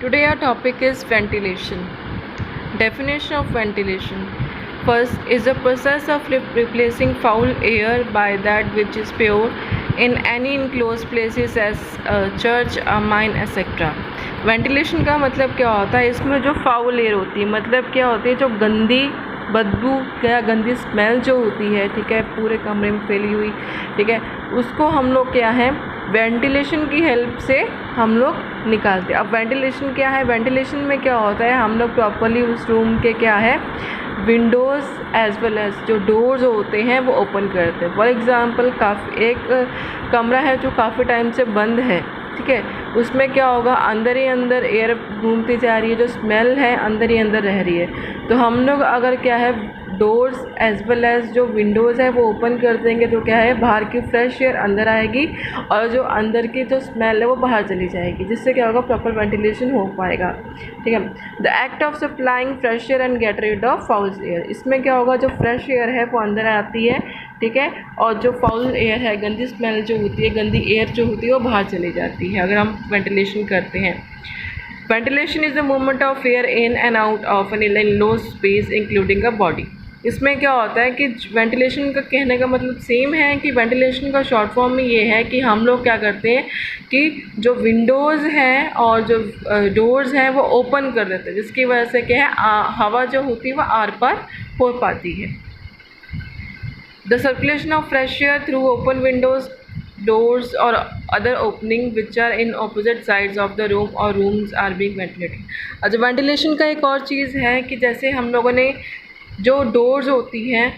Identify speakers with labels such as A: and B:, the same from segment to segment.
A: Today our topic is ventilation. Definition of ventilation. First is the process of replacing foul air by that which is pure in any enclosed places as a church, a mine, etc. Ventilation का मतलब क्या होता है, इसमें जो foul air होती है मतलब क्या होती है, जो गंदी बदबू क्या गंदी स्मेल जो होती है, ठीक है, पूरे कमरे में फैली हुई, ठीक है, उसको हम लोग क्या है वेंटिलेशन की हेल्प से हम लोग निकालते हैं। अब वेंटिलेशन क्या है, वेंटिलेशन में क्या होता है, हम लोग प्रॉपरली उस रूम के क्या है विंडोज़ एज वेल एज जो डोर्स होते हैं वो ओपन करते हैं। फॉर एग्ज़ाम्पल काफ़ी एक कमरा है जो काफ़ी टाइम से बंद है, ठीक है, उसमें क्या होगा अंदर ही अंदर एयर घूमती जा रही है, जो स्मेल है अंदर ही अंदर रह रही है। तो हम लोग अगर क्या है डोर्स एज वेल एज जो विंडोज़ है वो ओपन कर देंगे तो क्या है बाहर की फ्रेश एयर अंदर आएगी और जो अंदर की जो स्मेल है वो बाहर चली जाएगी, जिससे क्या होगा प्रॉपर वेंटिलेशन हो पाएगा, ठीक है। The act of supplying fresh air and get rid of foul air, इसमें क्या होगा जो फ्रेश एयर है वो अंदर आती है, ठीक है, और जो फाउल एयर है गंदी स्मेल जो होती है, गंदी एयर जो होती है वो बाहर चली जाती है अगर हम वेंटिलेशन करते हैं। Ventilation is the movement of air in and out of an enclosed space including a body. इसमें क्या होता है कि वेंटिलेशन का कहने का मतलब सेम है कि वेंटिलेशन का शॉर्ट फॉर्म में ये है कि हम लोग क्या करते हैं कि जो विंडोज़ हैं और जो डोर्स हैं वो ओपन कर देते हैं, जिसकी वजह से क्या है हवा जो होती है वो आर पार हो पाती है। The circulation of fresh air through open Windows doors or other opening which are in opposite sides of the room or rooms are being ventilated। अच्छा, वेंटिलेशन का एक और चीज़ है कि जैसे हम लोगों ने जो डोर्स होती हैं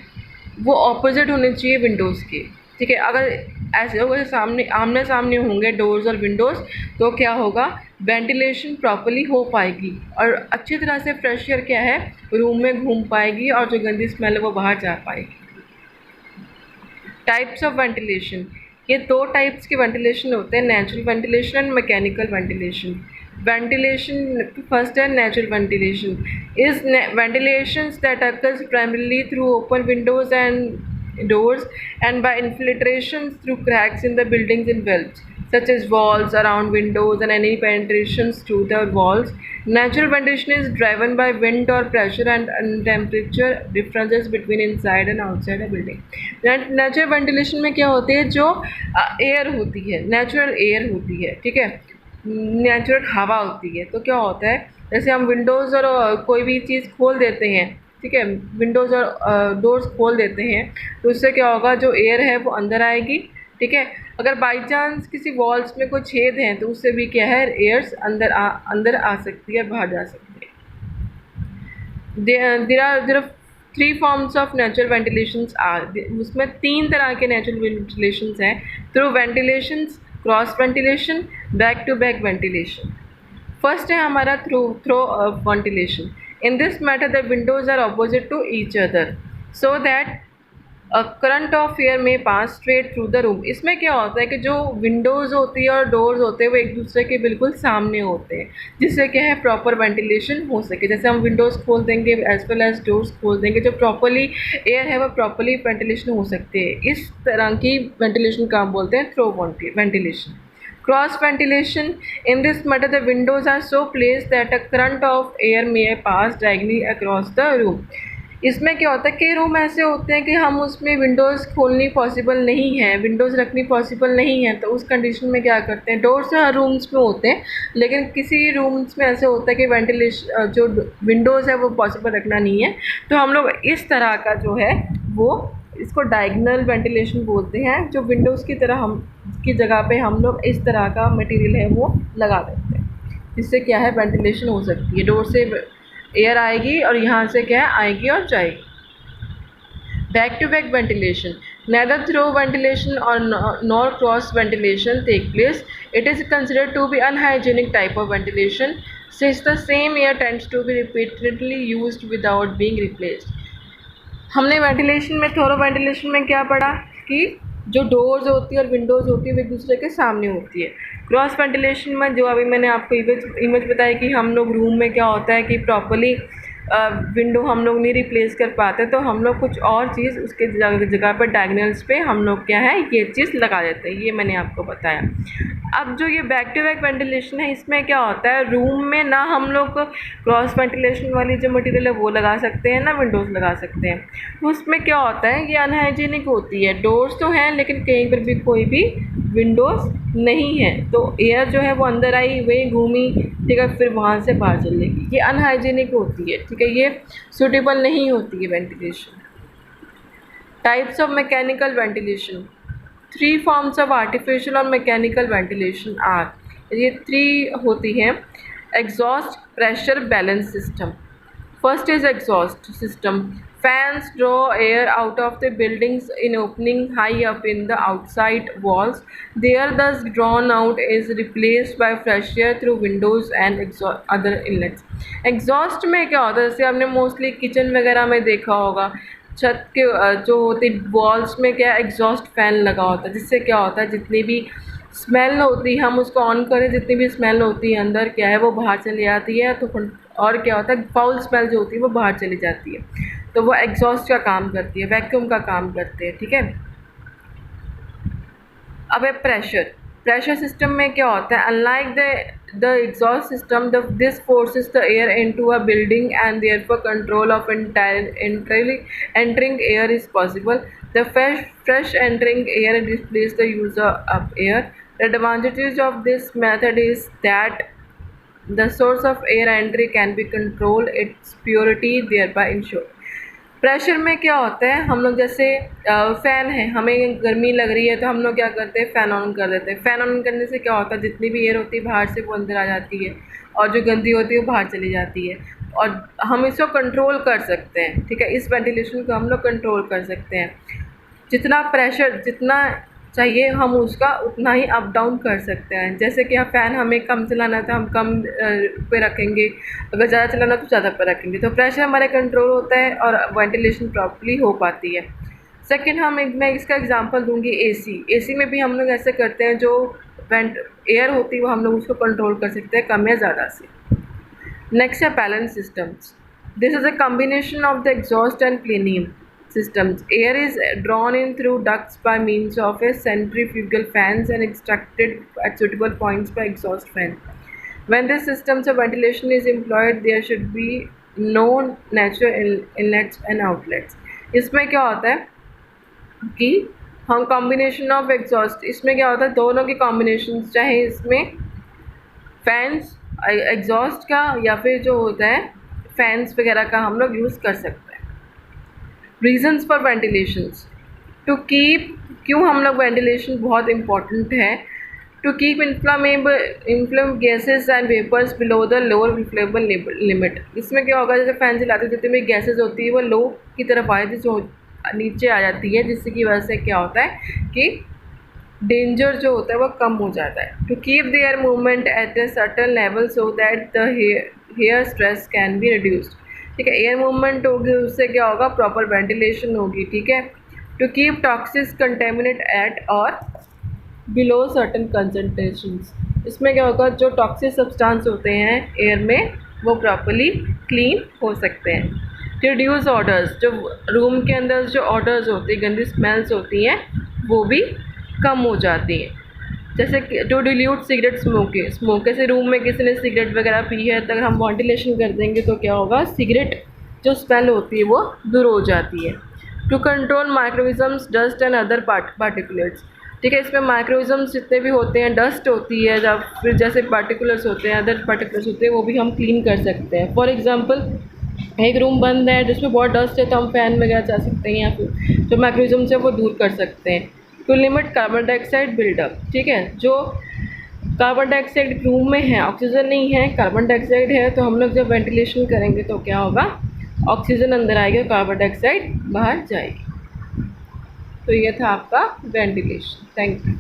A: वो ऑपोजिट होने चाहिए विंडोज़ के, ठीक है, अगर ऐसे होगा सामने आमने सामने होंगे डोर्स और विंडोज़ तो क्या होगा वेंटिलेशन प्रॉपर्ली हो पाएगी और अच्छी तरह से फ्रेश एयर क्या है रूम में घूम पाएगी और जो गंदी स्मेल है वो बाहर जा पाएगी। टाइप्स ऑफ वेंटिलेशन, ये दो टाइप्स के वेंटिलेशन होते हैं, natural ventilation and mechanical ventilation. Ventilation first है natural ventilation is ventilations that occurs primarily through open windows and doors and by infiltrations through cracks in the buildings and valves such as walls around windows and any penetrations through the walls. Natural ventilation is driven by wind or pressure and temperature differences between inside and outside a building. Natural ventilation में क्या होती है, जो air होती है natural air होती है, ठीक है, नेचुरल हवा होती है। तो क्या होता है जैसे हम विंडोज़ और कोई भी चीज़ खोल देते हैं, ठीक है, विंडोज़ और डोर्स खोल देते हैं तो उससे क्या होगा जो एयर है वो अंदर आएगी, ठीक है। अगर बाई चांस किसी वॉल्स में कोई छेद हैं तो उससे भी क्या है एयर्स अंदर आ सकती है, बाहर जा सकती है। There are 3 forms of natural ventilations are, उसमें 3 तरह के नेचुरल वेंटिलेशंस हैं, through ventilations, cross ventilation, back to back ventilation. First है हमारा through ventilation. In this matter the windows are opposite to each other so that a current of air may pass straight through the room। इसमें क्या होता है कि जो Windows होती है और डोर्स होते हैं वो एक दूसरे के बिल्कुल सामने होते हैं, जिससे क्या है प्रॉपर वेंटिलेशन हो सके। जैसे हम विंडोज़ खोल देंगे एज वेल एज डोर्स खोल देंगे, जो प्रॉपरली एयर है वो प्रॉपरली वेंटिलेशन हो सकती है। इस तरह की वेंटिलेशन का हम बोलते हैं through ventilation. Cross ventilation, in this matter the windows are so placed that a current of air may pass diagonally across the room। इसमें क्या होता है कई रूम ऐसे होते हैं कि हम उसमें विंडोज़ खोलनी पॉसिबल नहीं है, विंडोज़ रखनी पॉसिबल नहीं है, तो उस कंडीशन में क्या करते हैं डोर्स हर रूम्स में होते हैं लेकिन किसी रूम्स में ऐसे होता है कि वेंटिलेशन जो विंडोज़ है वो पॉसिबल रखना नहीं है, तो हम लोग इस तरह का जो है वो इसको डायगोनल वेंटिलेशन बोलते हैं। जो विंडोज़ की तरह हम की जगह पे हम लोग इस तरह का मटेरियल है वो लगा देते हैं, जिससे क्या है वेंटिलेशन हो सकती है, डोर से एयर आएगी और यहाँ से क्या है आएगी और जाएगी। Back to back ventilation, neither through ventilation or nor cross ventilation take place. It is considered to be unhygienic type of ventilation since the same air tends to be repeatedly used without being replaced। हमने ventilation में थोरो ventilation में क्या पढ़ा कि जो doors होती है और विंडोज़ होती है वो एक दूसरे के सामने होती है। क्रॉस वेंटिलेशन में जो अभी मैंने आपको इमेज बताई कि हम लोग रूम में क्या होता है कि प्रॉपरली विंडो हम लोग नहीं रिप्लेस कर पाते, तो हम लोग कुछ और चीज़ उसके जगह पर डायगोनल्स पे हम लोग क्या है ये चीज़ लगा देते हैं। ये मैंने आपको बताया। अब जो ये बैक टू बैक वेंटिलेशन है, इसमें क्या होता है, रूम में ना हम लोग क्रॉस वेंटिलेशन वाली जो मटेरियल है वो लगा सकते हैं, ना विंडोज़ लगा सकते हैं। तो उसमें क्या होता है, ये अनहाइजीनिक होती है। डोर्स तो हैं लेकिन कहीं पर भी कोई भी विंडोज़ नहीं है, तो एयर जो है वो अंदर आई, वही घूमी, ठीक है, फिर वहाँ से बाहर चलेगी। ये अनहाइजीनिक होती है, ठीक है, ये सूटेबल नहीं होती है ventilation. Types of mechanical ventilation, 3 forms of artificial और मैकेनिकल वेंटिलेशन आर, ये 3 होती हैं। Exhaust pressure balance system, first is exhaust system, fans draw air out of the buildings in opening high up in the outside walls. The air thus drawn out is replaced by fresh air through windows and other inlets. Exhaust में क्या होता है, जैसे आपने mostly kitchen वगैरह में देखा होगा, छत के जो होती वॉल्स में क्या एग्जॉस्ट फैन लगा होता है, जिससे क्या होता है जितनी भी स्मेल होती है, हम उसको ऑन करें, जितनी भी स्मेल होती है अंदर क्या है वो बाहर चली जाती है, तो और क्या होता है फाउल स्मेल जो होती है वो बाहर चली जाती है, तो वो एग्जॉस्ट का काम करती है, वैक्यूम का काम करती है, ठीक है। अब है प्रेशर सिस्टम में क्या होता है, unlike the exhaust system this forces the air into a building and therefore control of entering air is possible. The fresh entering air displaces the use of air. The advantages of this method is that the source of air entry can be controlled, its purity thereby ensured. Pressure में क्या होता है, हम लोग जैसे fan है, हमें गर्मी लग रही है तो हम लोग क्या करते हैं फ़ैन ऑन कर देते हैं। फ़ैन ऑन करने से क्या होता है, जितनी भी एयर होती है बाहर से वो अंदर आ जाती है, और जो गंदी होती है वो बाहर चली जाती है, और हम इसको कंट्रोल कर सकते हैं, ठीक है, इस वेंटिलेशन को हम लोग कंट्रोल कर सकते हैं। जितना प्रेशर जितना चाहिए हम उसका उतना ही अप डाउन कर सकते हैं। जैसे कि फ़ैन हमें कम चलाना था, हम कम पे रखेंगे, अगर ज़्यादा चलाना तो ज़्यादा पे रखेंगे, तो प्रेशर हमारा कंट्रोल होता है और वेंटिलेशन प्रॉपर्ली हो पाती है। सेकंड मैं इसका एग्जांपल दूंगी एसी में भी हम लोग ऐसे करते हैं, जो एयर होती है वो हम लोग उसको कंट्रोल कर सकते हैं कम या ज़्यादा से। नेक्स्ट है balance systems, this is a combination of the exhaust and plenum systems. Air is drawn in through ducts by means of a centrifugal fans and extracted at suitable points by exhaust fan. When this systems of ventilation is employed, there should be no natural inlets and outlets. इसमें क्या होता है कि हम combination of exhaust, इसमें क्या होता है दोनों की कॉम्बिनेशन, चाहे इसमें फैंस एग्जॉस्ट का या फिर जो होता है फैंस वगैरह का हम लोग यूज़ कर सकते हैं। Reasons for ventilations, to keep, क्यों हम लोग वेंटिलेशन बहुत इंपॉर्टेंट है, to keep inflammable gases and vapours below the lower inflammable limit. इसमें क्या होगा, जैसे फैन चलाते जितनी भी गैसेज होती है वो लो की तरफ आ जाती है, जो नीचे आ जाती है, जिससे की वजह से क्या होता है कि डेंजर जो होता है वो कम हो जाता है। To keep the air movement at a certain level so that the hair stress can be reduced, ठीक है, एयर मूवमेंट होगी, उससे क्या होगा प्रॉपर वेंटिलेशन होगी, ठीक है। To keep toxic contaminate at or below certain concentrations, इसमें क्या होगा जो टॉक्सिक सब्सटेंस होते हैं एयर में वो प्रॉपर्ली क्लीन हो सकते हैं। रिड्यूस ऑडर्स, जो रूम के अंदर जो ऑडर्स होती हैं, गंदी स्मेल्स होती हैं वो भी कम हो जाती हैं। जैसे कि टू डिल्यूट सिगरेट स्मोक, जैसे रूम में किसी ने सिगरेट वगैरह पी है तो अगर हम वेंटिलेशन कर देंगे तो क्या होगा, सिगरेट जो स्मेल होती है वो दूर हो जाती है। To control microorganisms, dust and other particulates, ठीक है, इसमें माइक्रोइजम्स जितने भी होते हैं, डस्ट होती है या फिर जैसे पार्टिकुलर्स होते हैं, अदर पार्टिकुलर्स होते हैं, वो भी हम क्लीन कर सकते हैं। फॉर एग्जाम्पल एक रूम बंद है जिसमें बहुत डस्ट है तो हम फैन वगैरह चला सकते हैं या फिर जो माइक्रोइजम्स है वो दूर कर सकते हैं। To limit carbon dioxide buildup, ठीक है, जो कार्बन डाइऑक्साइड रूम में है, ऑक्सीजन नहीं है, कार्बन डाइऑक्साइड है, तो हम लोग जब वेंटिलेशन करेंगे तो क्या होगा, ऑक्सीजन अंदर आएगा, कार्बन डाइऑक्साइड बाहर जाएगी। तो ये था आपका वेंटिलेशन। Thank you.